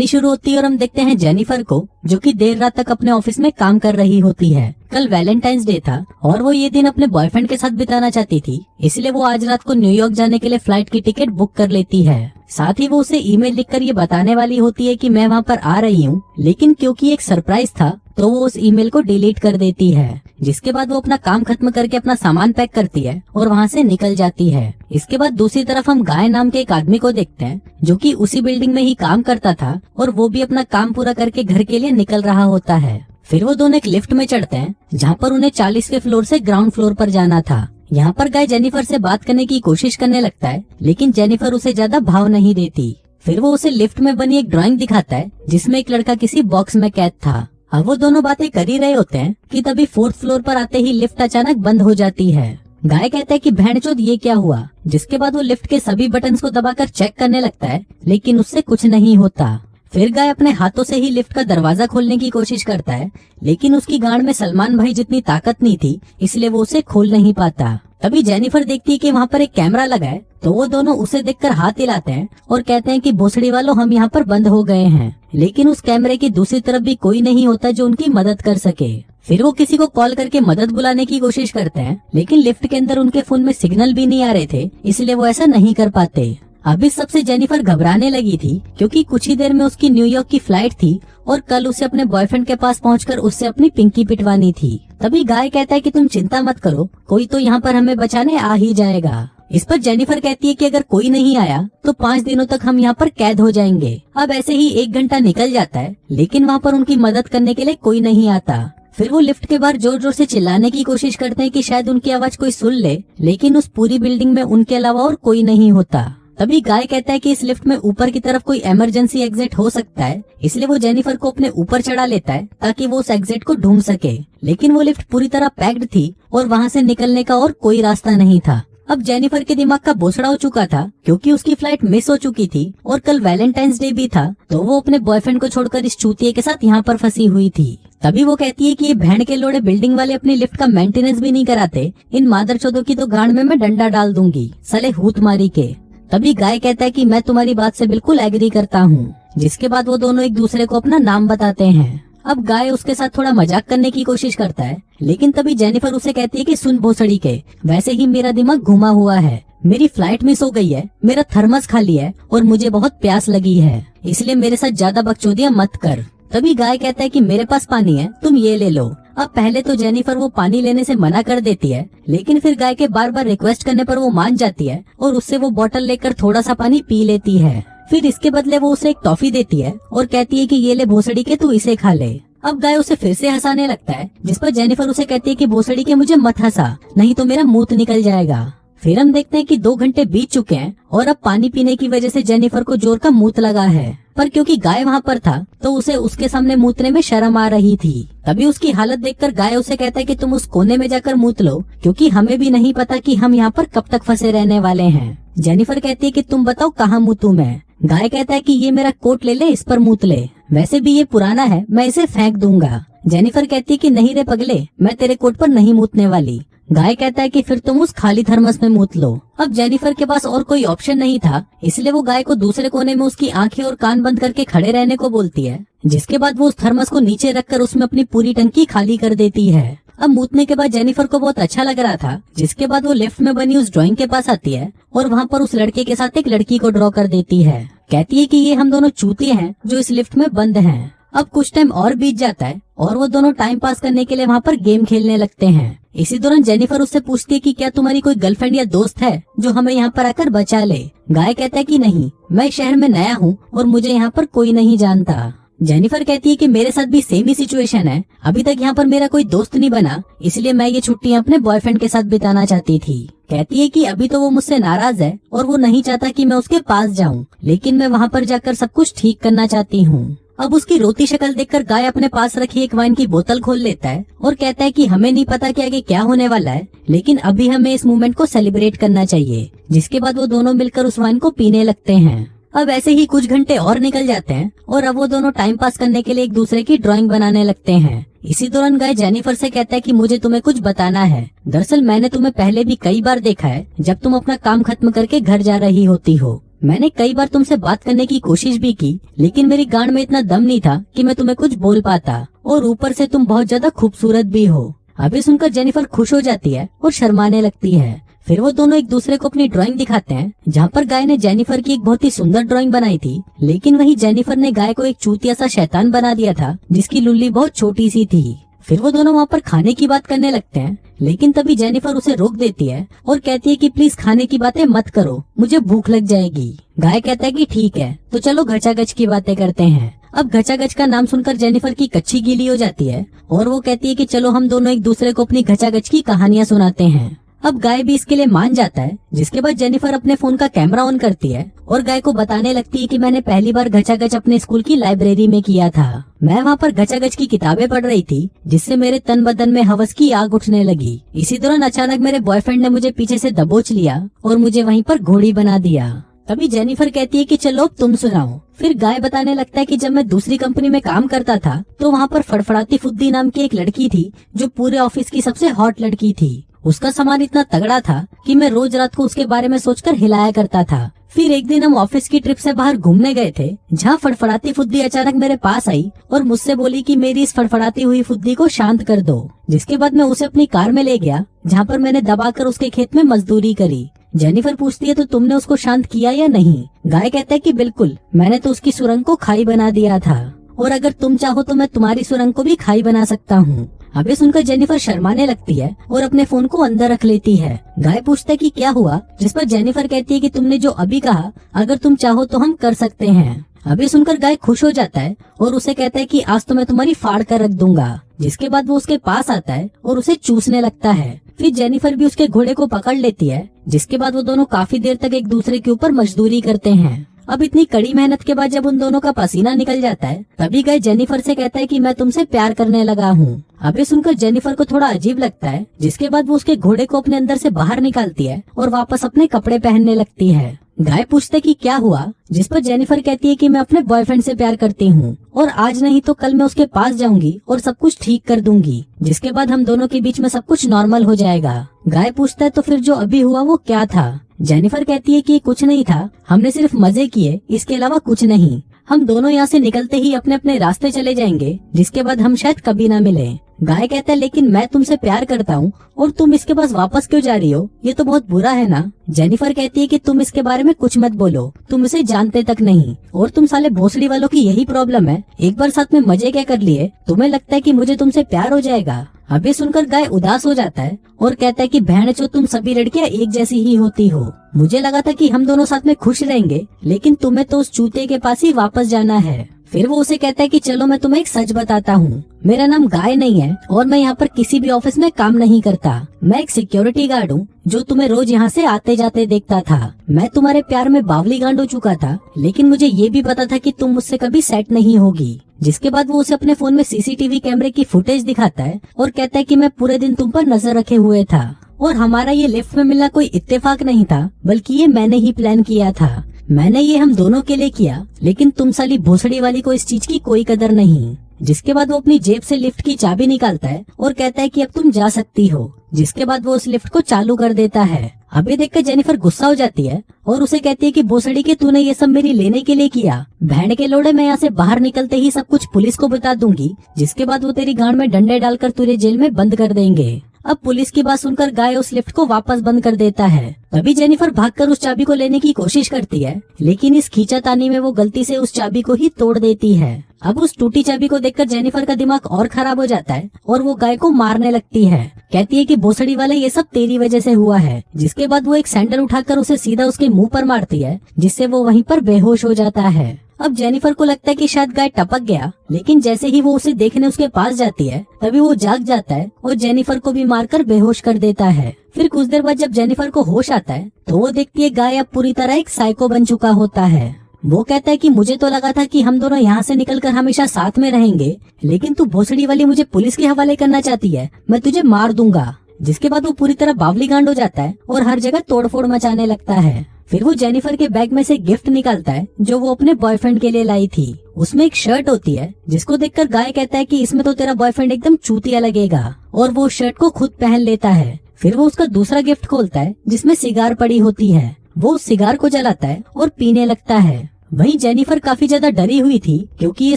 शुरू होती है और हम देखते हैं जेनिफर को, जो कि देर रात तक अपने ऑफिस में काम कर रही होती है। कल वैलेंटाइंस डे था और वो ये दिन अपने बॉयफ्रेंड के साथ बिताना चाहती थी, इसलिए वो आज रात को न्यूयॉर्क जाने के लिए फ्लाइट की टिकट बुक कर लेती है। साथ ही वो उसे ईमेल लिखकर ये बताने वाली होती है कि मैं वहाँ पर आ रही हूँ, लेकिन क्योंकि एक सरप्राइज था तो वो उस ईमेल को डिलीट कर देती है। जिसके बाद वो अपना काम खत्म करके अपना सामान पैक करती है और वहाँ से निकल जाती है। इसके बाद दूसरी तरफ हम गाय नाम के एक आदमी को देखते हैं, जो कि उसी बिल्डिंग में ही काम करता था और वो भी अपना काम पूरा करके घर के लिए निकल रहा होता है। फिर वो दोनों एक लिफ्ट में चढ़ते हैं, जहाँ पर उन्हें 40वें फ्लोर से ग्राउंड फ्लोर पर जाना था। यहाँ पर गाय जेनिफर से बात करने की कोशिश करने लगता है, लेकिन जेनिफर उसे ज्यादा भाव नहीं देती। फिर वो उसे लिफ्ट में बनी एक ड्राइंग दिखाता है, जिसमें एक लड़का किसी बॉक्स में कैद था। अब वो दोनों बातें कर ही रहे होते हैं कि तभी 4th फ्लोर पर आते ही लिफ्ट अचानक बंद हो जाती है। गाय कहता है कि भैंचोद ये क्या हुआ। जिसके बाद वो लिफ्ट के सभी बटन्स को दबाकर चेक करने लगता है, लेकिन उससे कुछ नहीं होता। फिर गाय अपने हाथों से ही लिफ्ट का दरवाजा खोलने की कोशिश करता है, लेकिन उसकी गांड में सलमान भाई जितनी ताकत नहीं थी, इसलिए वो उसे खोल नहीं पाता। तभी जेनिफर देखती है कि वहाँ पर एक कैमरा लगा है, तो वो दोनों उसे देखकर हाथ हिलाते हैं और कहते हैं कि भोसड़ी वालों, हम यहाँ पर बंद हो गए हैं। लेकिन उस कैमरे की दूसरी तरफ भी कोई नहीं होता जो उनकी मदद कर सके। फिर वो किसी को कॉल करके मदद बुलाने की कोशिश करते हैं, लेकिन लिफ्ट के अंदर उनके फोन में सिग्नल भी नहीं आ रहे थे, इसलिए वो ऐसा नहीं कर पाते। अब इस सबसे जेनिफर घबराने लगी थी, क्योंकि कुछ ही देर में उसकी न्यूयॉर्क की फ्लाइट थी और कल उसे अपने बॉयफ्रेंड के पास पहुंचकर उससे अपनी पिंकी पिटवानी थी। तभी गाय कहता है कि तुम चिंता मत करो, कोई तो यहाँ पर हमें बचाने आ ही जाएगा। इस पर जेनिफर कहती है कि अगर कोई नहीं आया तो 5 दिनों तक हम यहाँ पर कैद हो जाएंगे। अब ऐसे ही 1 घंटा निकल जाता है, लेकिन वहाँ पर उनकी मदद करने के लिए कोई नहीं आता। फिर वो लिफ्ट के बाहर जोर जोर से चिल्लाने की कोशिश करते हैं कि शायद उनकी आवाज कोई सुन ले, लेकिन उस पूरी बिल्डिंग में उनके अलावा और कोई नहीं होता। तभी गाय कहता है कि इस लिफ्ट में ऊपर की तरफ कोई इमरजेंसी एग्जिट हो सकता है, इसलिए वो जेनिफर को अपने ऊपर चढ़ा लेता है ताकि वो उस एग्जिट को ढूंढ सके। लेकिन वो लिफ्ट पूरी तरह पैक्ड थी और वहाँ से निकलने का और कोई रास्ता नहीं था। अब जेनिफर के दिमाग का बोछड़ा हो चुका था, क्योंकि उसकी फ्लाइट मिस हो चुकी थी और कल वैलेंटाइंस डे भी था, तो वो अपने बॉयफ्रेंड को छोड़कर इस चूतिए के साथ यहाँ पर फंसी हुई थी। तभी वो कहती है कि ये भेड़ के लोड़े बिल्डिंग वाले अपनी लिफ्ट का मेंटेनेंस भी नहीं कराते, इन मादरचोदों की तो गांड में मैं डंडा डाल दूंगी, साले हूत मारी के। तभी गाय कहता है कि मैं तुम्हारी बात से बिल्कुल एग्री करता हूँ। जिसके बाद वो दोनों एक दूसरे को अपना नाम बताते हैं। अब गाय उसके साथ थोड़ा मजाक करने की कोशिश करता है, लेकिन तभी जेनिफर उसे कहती है कि सुन भोसड़ी के, वैसे ही मेरा दिमाग घुमा हुआ है, मेरी फ्लाइट मिस हो गई है, मेरा थर्मस खाली है और मुझे बहुत प्यास लगी है, इसलिए मेरे साथ ज्यादा बकचोदियां मत कर। तभी गाय कहता है कि मेरे पास पानी है, तुम ये ले लो। अब पहले तो जेनिफर वो पानी लेने से मना कर देती है, लेकिन फिर गाय के बार बार रिक्वेस्ट करने पर वो मान जाती है और उससे वो बोतल लेकर थोड़ा सा पानी पी लेती है। फिर इसके बदले वो उसे एक टॉफी देती है और कहती है कि ये ले भोसड़ी के, तू इसे खा ले। अब गाय उसे फिर से हंसाने लगता है, जिस पर जेनिफर उसे कहती है कि भोसड़ी के मुझे मत हंसा, नहीं तो मेरा मुंह निकल जाएगा। फिर हम देखते हैं कि 2 घंटे बीत चुके हैं और अब पानी पीने की वजह से जेनिफर को जोर का मूत लगा है, पर क्योंकि गाय वहाँ पर था तो उसे उसके सामने मूतने में शर्म आ रही थी। तभी उसकी हालत देखकर गाय उसे कहता है कि तुम उस कोने में जाकर मूत लो, क्योंकि हमें भी नहीं पता कि हम यहाँ पर कब तक फंसे रहने वाले हैं। जेनिफर कहती है कि तुम बताओ कहाँ मूतूं मैं। गाय कहता है कि ये मेरा कोट ले ले, इस पर मूत ले, वैसे भी ये पुराना है, मैं इसे फेंक दूंगा। जेनिफर कहती है कि नहीं रे पगले, मैं तेरे कोट पर नहीं मूतने वाली। गाय कहता है कि फिर तुम उस खाली थर्मस में मूत लो। अब जेनिफर के पास और कोई ऑप्शन नहीं था, इसलिए वो गाय को दूसरे कोने में उसकी आंखें और कान बंद करके खड़े रहने को बोलती है। जिसके बाद वो उस थर्मस को नीचे रखकर उसमें अपनी पूरी टंकी खाली कर देती है। अब मूतने के बाद जेनिफर को बहुत अच्छा लग रहा था, जिसके बाद वो लिफ्ट में बनी उस ड्राइंग के पास आती है और वहाँ पर उस लड़के के साथ एक लड़की को ड्रॉ कर देती है। कहती है कि ये हम दोनों चूतिए हैं जो इस लिफ्ट में बंद हैं। अब कुछ टाइम और बीत जाता है और वो दोनों टाइम पास करने के लिए वहाँ पर गेम खेलने लगते हैं। इसी दौरान जेनिफर उससे पूछती है कि क्या तुम्हारी कोई गर्लफ्रेंड या दोस्त है जो हमें यहाँ पर आकर बचा ले। गाय कहता है कि नहीं, मैं शहर में नया हूँ और मुझे यहाँ पर कोई नहीं जानता। जेनिफर कहती है कि मेरे साथ भी सेम ही सिचुएशन है, अभी तक यहाँ पर मेरा कोई दोस्त नहीं बना, इसलिए मैं ये छुट्टियाँ अपने बॉयफ्रेंड के साथ बिताना चाहती थी। कहती है कि अभी तो वो मुझसे नाराज है और वो नहीं चाहता कि मैं उसके पास जाऊँ, लेकिन मैं वहाँ पर जाकर सब कुछ ठीक करना चाहती हूँ। अब उसकी रोती शक्ल देखकर गाय अपने पास रखी एक वाइन की बोतल खोल लेता है और कहता है कि हमें नहीं पता कि आगे क्या होने वाला है, लेकिन अभी हमें इस मोमेंट को सेलिब्रेट करना चाहिए। जिसके बाद वो दोनों मिलकर उस वाइन को पीने लगते हैं। अब ऐसे ही कुछ घंटे और निकल जाते हैं और अब वो दोनों टाइम पास करने के लिए एक दूसरे की ड्राइंग बनाने लगते हैं। इसी दौरान गाय जेनिफर से कहता है कि मुझे तुम्हें कुछ बताना है। दरअसल मैंने तुम्हें पहले भी कई बार देखा है जब तुम अपना काम खत्म करके घर जा रही होती हो। मैंने कई बार तुमसे बात करने की कोशिश भी की, लेकिन मेरी गांड में इतना दम नहीं था कि मैं तुम्हें कुछ बोल पाता, और ऊपर से तुम बहुत ज्यादा खूबसूरत भी हो। अभी सुनकर जेनिफर खुश हो जाती है और शर्माने लगती है। फिर वो दोनों एक दूसरे को अपनी ड्राइंग दिखाते हैं, जहाँ पर गाय ने जेनिफर की एक बहुत ही सुंदर ड्राइंग बनाई थी, लेकिन वही जेनिफर ने गाय को एक चूतिया सा शैतान बना दिया था, जिसकी लुल्ली बहुत छोटी सी थी। फिर वो दोनों वहाँ पर खाने की बात करने लगते हैं, लेकिन तभी जेनिफर उसे रोक देती है और कहती है कि प्लीज खाने की बातें मत करो, मुझे भूख लग जाएगी। गाय कहता है कि ठीक है, तो चलो घचाघच की बातें करते हैं। अब घचाघच का नाम सुनकर जेनिफर की कच्ची गीली हो जाती है और वो कहती है कि चलो हम दोनों एक दूसरे को अपनी घचाघच की कहानियां सुनाते हैं। अब गाय भी इसके लिए मान जाता है, जिसके बाद जेनिफर अपने फोन का कैमरा ऑन करती है और गाय को बताने लगती है कि मैंने पहली बार घचाघच अपने स्कूल की लाइब्रेरी में किया था। मैं वहाँ पर घचाघच की किताबें पढ़ रही थी, जिससे मेरे तन बदन में हवस की आग उठने लगी। इसी दौरान अचानक मेरे बॉयफ्रेंड ने मुझे पीछे से दबोच लिया और मुझे वहीं पर घोड़ी बना दिया। तभी जेनिफर कहती है कि चलो अब तुम सुनाओ। फिर गाय बताने लगता है कि जब मैं दूसरी कंपनी में काम करता था, तो वहाँ पर फड़फड़ाती फुद्दी नाम की एक लड़की थी, जो पूरे ऑफिस की सबसे हॉट लड़की थी। उसका सामान इतना तगड़ा था कि मैं रोज रात को उसके बारे में सोचकर हिलाया करता था। फिर एक दिन हम ऑफिस की ट्रिप से बाहर घूमने गए थे, जहाँ फड़फड़ाती फुद्दी अचानक मेरे पास आई और मुझसे बोली कि मेरी इस फड़फड़ाती हुई फुद्दी को शांत कर दो। जिसके बाद मैं उसे अपनी कार में ले गया, जहाँ पर मैंने दबाकर उसके खेत में मजदूरी करी। जेनिफर पूछती है तो तुमने उसको शांत किया या नहीं? गाय कहता है कि बिल्कुल, मैंने तो उसकी सुरंग को खाई बना दिया था, और अगर तुम चाहो तो मैं तुम्हारी सुरंग को भी खाई बना सकता हूँ। अभी सुनकर जेनिफर शर्माने लगती है और अपने फोन को अंदर रख लेती है। गाय पूछता है कि क्या हुआ, जिस पर जेनिफर कहती है कि तुमने जो अभी कहा, अगर तुम चाहो तो हम कर सकते हैं। अभी सुनकर गाय खुश हो जाता है और उसे कहता है कि आज तो मैं तुम्हारी फाड़ कर रख दूंगा। जिसके बाद वो उसके पास आता है और उसे चूसने लगता है। फिर जेनिफर भी उसके घोड़े को पकड़ लेती है, जिसके बाद वो दोनों काफी देर तक एक दूसरे के ऊपर मजदूरी करते हैं। अब इतनी कड़ी मेहनत के बाद जब उन दोनों का पसीना निकल जाता है, तभी गाय जेनिफर से कहता है कि मैं तुमसे प्यार करने लगा हूँ। अभी सुनकर जेनिफर को थोड़ा अजीब लगता है, जिसके बाद वो उसके घोड़े को अपने अंदर से बाहर निकालती है और वापस अपने कपड़े पहनने लगती है। गाय पूछते कि क्या हुआ, जिस पर जेनिफर कहती है कि मैं अपने बॉयफ्रेंड से प्यार करती हूँ और आज नहीं तो कल मैं उसके पास जाऊंगी और सब कुछ ठीक कर दूंगी, जिसके बाद हम दोनों के बीच में सब कुछ नॉर्मल हो जाएगा। गाय पूछता है तो फिर जो अभी हुआ वो क्या था? जेनिफर कहती है कि कुछ नहीं था, हमने सिर्फ मजे किए, इसके अलावा कुछ नहीं। हम दोनों यहाँ से निकलते ही अपने अपने रास्ते चले जाएंगे, जिसके बाद हम शायद कभी ना मिले। गाय कहता है लेकिन मैं तुमसे प्यार करता हूँ और तुम इसके पास वापस क्यों जा रही हो? ये तो बहुत बुरा है ना। जेनिफर कहती है कि तुम इसके बारे में कुछ मत बोलो, तुम इसे जानते तक नहीं, और तुम साले भोसड़ी वालों की यही प्रॉब्लम है, एक बार साथ में मजे क्या कर लिए, तुम्हें लगता है कि मुझे तुमसे प्यार हो जाएगा। अभी सुनकर गाय उदास हो जाता है और कहता है कि बहन चो, तुम सभी लड़कियां एक जैसी ही होती हो। मुझे लगा था कि हम दोनों साथ में खुश रहेंगे, लेकिन तुम्हें तो उस चूते के पास ही वापस जाना है। फिर वो उसे कहता है कि चलो मैं तुम्हें एक सच बताता हूँ, मेरा नाम गाय नहीं है और मैं यहाँ पर किसी भी ऑफिस में काम नहीं करता। मैं एक सिक्योरिटी गार्ड हूँ जो तुम्हें रोज यहाँ से आते जाते देखता था। मैं तुम्हारे प्यार में बावली गांड हो चुका था, लेकिन मुझे ये भी पता था कि तुम मुझसे कभी सेट नहीं होगी। जिसके बाद वो उसे अपने फोन में सीसीटीवी कैमरे की फुटेज दिखाता है और कहता है कि मैं पूरे दिन तुम पर नजर रखे हुए था और हमारा ये लिफ्ट में मिलना कोई इत्तेफाक नहीं था, बल्कि ये मैंने ही प्लान किया था। मैंने ये हम दोनों के लिए किया, लेकिन तुम साली भोसड़ी वाली को इस चीज की कोई कदर नहीं। जिसके बाद वो अपनी जेब से लिफ्ट की चाबी निकालता है और कहता है कि अब तुम जा सकती हो। जिसके बाद वो उस लिफ्ट को चालू कर देता है। अभी देखकर जेनिफर गुस्सा हो जाती है और उसे कहती है कि भोसड़ी के तूने ये सब मेरी लेने के लिए किया। बहन के लोड़े, मैं यहाँ से बाहर निकलते ही सब कुछ पुलिस को बता दूंगी, जिसके बाद वो तेरी गांड में डंडे डालकर तुझे जेल में बंद कर देंगे। अब पुलिस की बात सुनकर गाय उस लिफ्ट को वापस बंद कर देता है। तभी जेनिफर भागकर उस चाबी को लेने की कोशिश करती है, लेकिन इस खींचातानी में वो गलती से उस चाबी को ही तोड़ देती है। अब उस टूटी चाबी को देखकर जेनिफर का दिमाग और खराब हो जाता है और वो गाय को मारने लगती है। कहती है कि भोसड़ी वाले, ये सब तेरी वजह से हुआ है। जिसके बाद वो एक सैंडल उठाकर उसे सीधा उसके मुंह पर मारती है, जिससे वो वहीं पर बेहोश हो जाता है। अब जेनिफर को लगता है कि शायद गाय टपक गया, लेकिन जैसे ही वो उसे देखने उसके पास जाती है, तभी वो जाग जाता है और जेनिफर को भी मारकर बेहोश कर देता है। फिर कुछ देर बाद जब जेनिफर को होश आता है, तो वो देखती है गाय अब पूरी तरह एक साइको बन चुका होता है। वो कहता है कि मुझे तो लगा था कि हम दोनों यहाँ से निकलकर हमेशा साथ में रहेंगे, लेकिन तू भोसड़ी वाली मुझे पुलिस के हवाले करना चाहती है, मैं तुझे मार दूंगा। जिसके बाद वो पूरी तरह बावली गांड हो जाता है और हर जगह तोड़फोड़ मचाने लगता है। फिर वो जेनिफर के बैग में से गिफ्ट निकालता है जो वो अपने बॉयफ्रेंड के लिए लाई थी। उसमें एक शर्ट होती है, जिसको देखकर गाय कहता है कि इसमें तो तेरा बॉयफ्रेंड एकदम चूतिया लगेगा, और वो शर्ट को खुद पहन लेता है। फिर वो उसका दूसरा गिफ्ट खोलता है, जिसमें सिगार पड़ी होती है। वो उस सिगार को जलाता है और पीने लगता है। वहीं जेनिफर काफी ज्यादा डरी हुई थी क्योंकि ये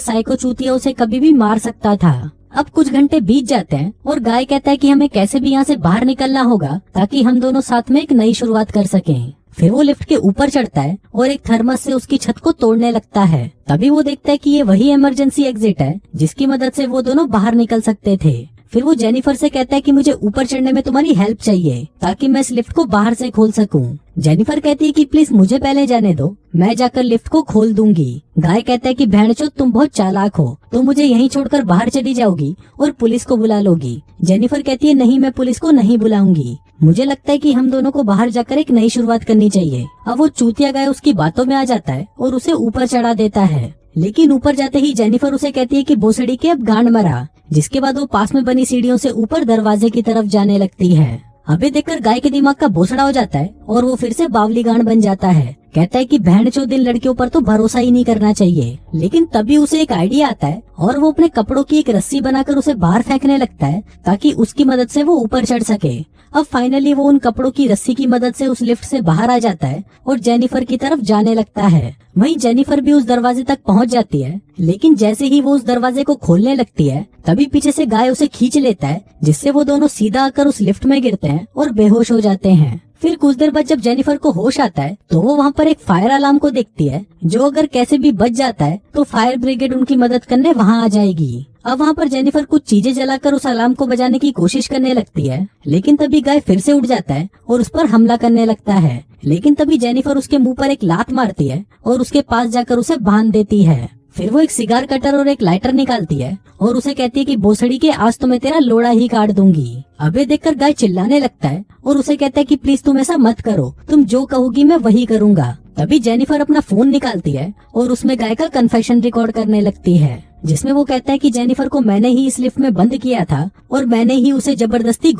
साइको चूतिया उसे कभी भी मार सकता था। अब कुछ घंटे बीत जाते हैं और गाय कहता है कि हमें कैसे भी यहाँ से बाहर निकलना होगा ताकि हम दोनों साथ में एक नई शुरुआत कर सकें। फिर वो लिफ्ट के ऊपर चढ़ता है और एक थर्मस से उसकी छत को तोड़ने लगता है। तभी वो देखता है कि ये वही इमरजेंसी एग्जिट है जिसकी मदद से वो दोनों बाहर निकल सकते थे। फिर वो जेनिफर से कहता है कि मुझे ऊपर चढ़ने में तुम्हारी हेल्प चाहिए ताकि मैं इस लिफ्ट को बाहर से खोल सकूं। जेनिफर कहती है कि प्लीज मुझे पहले जाने दो, मैं जाकर लिफ्ट को खोल दूंगी। गाय कहता है कि भैंचोद तुम बहुत चालाक हो, तुम मुझे यहीं छोड़कर बाहर चली जाओगी और पुलिस को बुला लोगी। जेनिफर कहती है नहीं, मैं पुलिस को नहीं बुलाऊंगी, मुझे लगता है कि हम दोनों को बाहर जाकर एक नई शुरुआत करनी चाहिए। अब वो चूतिया गाय उसकी बातों में आ जाता है और उसे ऊपर चढ़ा देता है। लेकिन ऊपर जाते ही जेनिफर उसे कहती है कि भोसड़ी के अब गांड मरा, जिसके बाद वो पास में बनी सीढ़ियों से ऊपर दरवाजे की तरफ जाने लगती है। अबे देखकर गाय के दिमाग का भोसड़ा हो जाता है और वो फिर से बावली गांड बन जाता है। कहता है कि भैंचोद इन लड़कियों पर तो भरोसा ही नहीं करना चाहिए। लेकिन तभी उसे एक आइडिया आता है और वो अपने कपड़ों की एक रस्सी बनाकर उसे बाहर फेंकने लगता है ताकि उसकी मदद से वो ऊपर चढ़ सके। अब फाइनली वो उन कपड़ों की रस्सी की मदद से उस लिफ्ट से बाहर आ जाता है और जेनिफर की तरफ जाने लगता है। वहीं जेनिफर भी उस दरवाजे तक पहुंच जाती है, लेकिन जैसे ही वो उस दरवाजे को खोलने लगती है तभी पीछे से गाय उसे खींच लेता है, जिससे वो दोनों सीधा आकर उस लिफ्ट में गिरते हैं और बेहोश हो जाते हैं। फिर कुछ देर बाद जब जेनिफर को होश आता है तो वो वहाँ पर एक फायर अलार्म को देखती है, जो अगर कैसे भी बच जाता है तो फायर ब्रिगेड उनकी मदद करने वहाँ आ जाएगी। अब वहाँ पर जेनिफर कुछ चीजें जलाकर उस अलार्म को बजाने की कोशिश करने लगती है, लेकिन तभी गाय फिर से उठ जाता है और उस पर हमला करने लगता है। लेकिन तभी जेनिफर उसके मुंह पर एक लात मारती है और उसके पास जाकर उसे बांध देती है। फिर वो एक सिगार कटर और एक लाइटर निकालती है और उसे कहती है कि भोसड़ी के आज तो मैं तेरा लोड़ा ही काट दूंगी। अबे देखकर गाय चिल्लाने लगता है और उसे कहता है कि प्लीज तुम ऐसा मत करो, तुम जो कहोगी मैं वही करूंगा। तभी जेनिफर अपना फोन निकालती है और उसमें गाय का कन्फेशन रिकॉर्ड करने लगती है, जिसमें वो कहता है कि जेनिफर को मैंने ही इस लिफ्ट में बंद किया था और मैंने ही उसे जबरदस्ती